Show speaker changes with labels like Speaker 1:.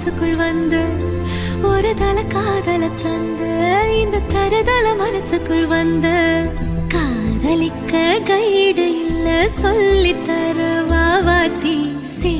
Speaker 1: மனசுக்குள் வந்து ஒரு தல காதல தந்த இந்த தருதல மனசுக்குள் வந்து காதலிக்க கைடு இல்ல சொல்லி தர வாவாத்தி